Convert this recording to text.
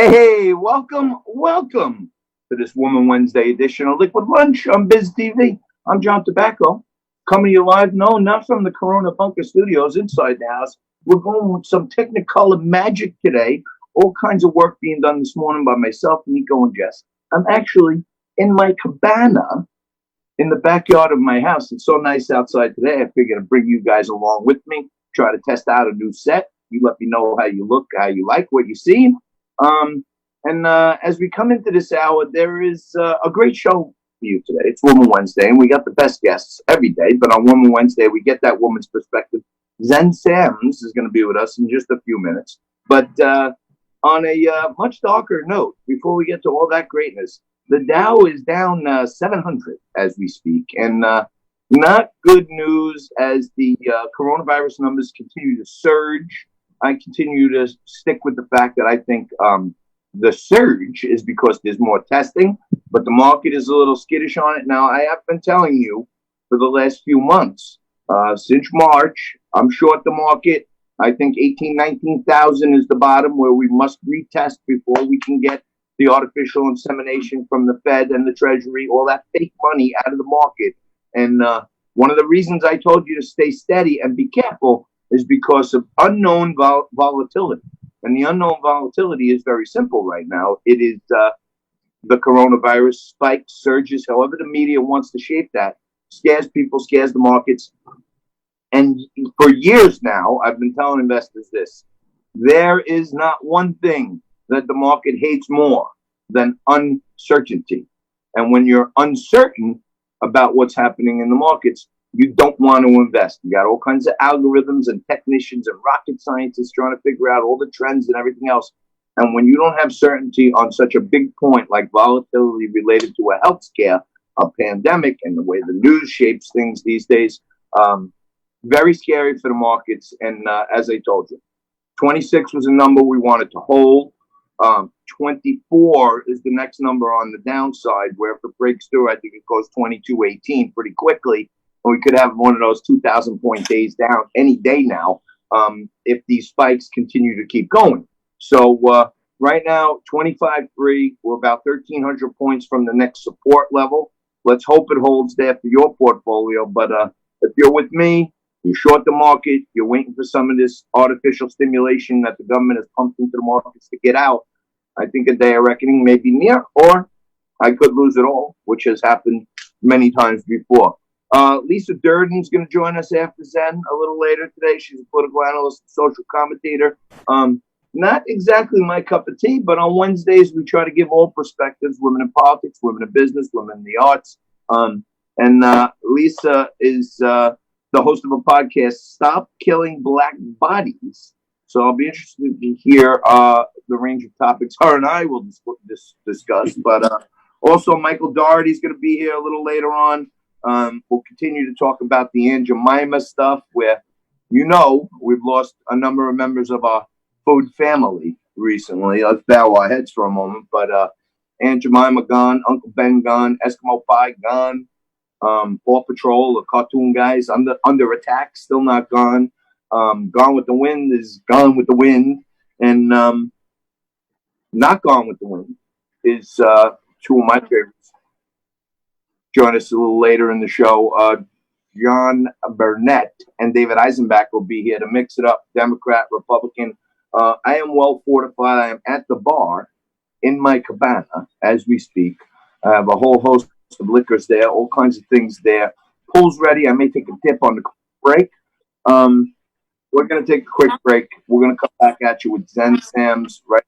Hey, welcome to this Woman Wednesday edition of Liquid Lunch on Biz TV. I'm John Tobacco, coming to you live, no, not from the Corona Bunker Studios inside the house. We're going with some Technicolor magic today. All kinds of work being done this morning by myself, Nico, and Jess. I'm actually in my cabana in the backyard of my house. It's so nice outside today. I figured I'd bring you guys along with me, try to test out a new set. You let me know how you look, how you like, what you see. And as we come into this hour, there is a great show for you today. It's Woman Wednesday, and we got the best guests every day. But on Woman Wednesday, we get that woman's perspective. Zen Sams is going to be with us in just a few minutes. But on a much darker note, before we get to all that greatness, the Dow is down 700 as we speak. And not good news as the coronavirus numbers continue to surge. I continue to stick with the fact that I think the surge is because there's more testing, but the market is a little skittish on it. Now, I have been telling you for the last few months, since March, I'm short the market. I think 18, 19,000 is the bottom where we must retest before we can get the artificial insemination from the Fed and the Treasury, all that fake money out of the market. And one of the reasons I told you to stay steady and be careful is because of unknown volatility. And the unknown volatility is very simple right now. It is the coronavirus spikes, surges, however the media wants to shape that, scares people, scares the markets. And for years now, I've been telling investors this. There is not one thing that the market hates more than uncertainty. And when you're uncertain about what's happening in the markets, you don't want to invest. You got all kinds of algorithms and technicians and rocket scientists trying to figure out all the trends and everything else. And when you don't have certainty on such a big point like volatility related to a health scare, a pandemic, and the way the news shapes things these days, very scary for the markets. And as I told you, 26 was a number we wanted to hold. 24 is the next number on the downside, where if it breaks through, I think it goes 22.18 pretty quickly. We could have one of those 2,000 point days down any day now if these spikes continue to keep going. So right now, 25.3, we're about 1,300 points from the next support level. Let's hope it holds there for your portfolio. But if you're with me, you're short the market, you're waiting for some of this artificial stimulation that the government has pumped into the markets to get out, I think a day of reckoning may be near, or I could lose it all, which has happened many times before. Lisa Durden's going to join us after Zen a little later today. She's a political analyst, social commentator. Not exactly my cup of tea, but on Wednesdays we try to give all perspectives: women in politics, women in business, women in the arts. And Lisa is the host of a podcast, Stop Killing Black Bodies. So I'll be interested to hear the range of topics her and I will discuss. But also Michael Dougherty's going to be here a little later on. We'll continue to talk about the Aunt Jemima stuff, where, we've lost a number of members of our food family recently. Let's bow our heads for a moment. But Aunt Jemima gone, Uncle Ben gone, Eskimo Pie gone, Paw Patrol, the cartoon guys under attack, still not gone. Gone with the Wind is Gone with the Wind, and not Gone with the Wind is two of my favorites. Join us a little later in the show. John Burnett and David Eisenbach will be here to mix it up, Democrat, Republican. I am well fortified. I am at the bar in my cabana as we speak. I have a whole host of liquors there, all kinds of things there. Pool's ready. I may take a dip on the break. We're going to take a quick break. We're going to come back at you with Zen Sams right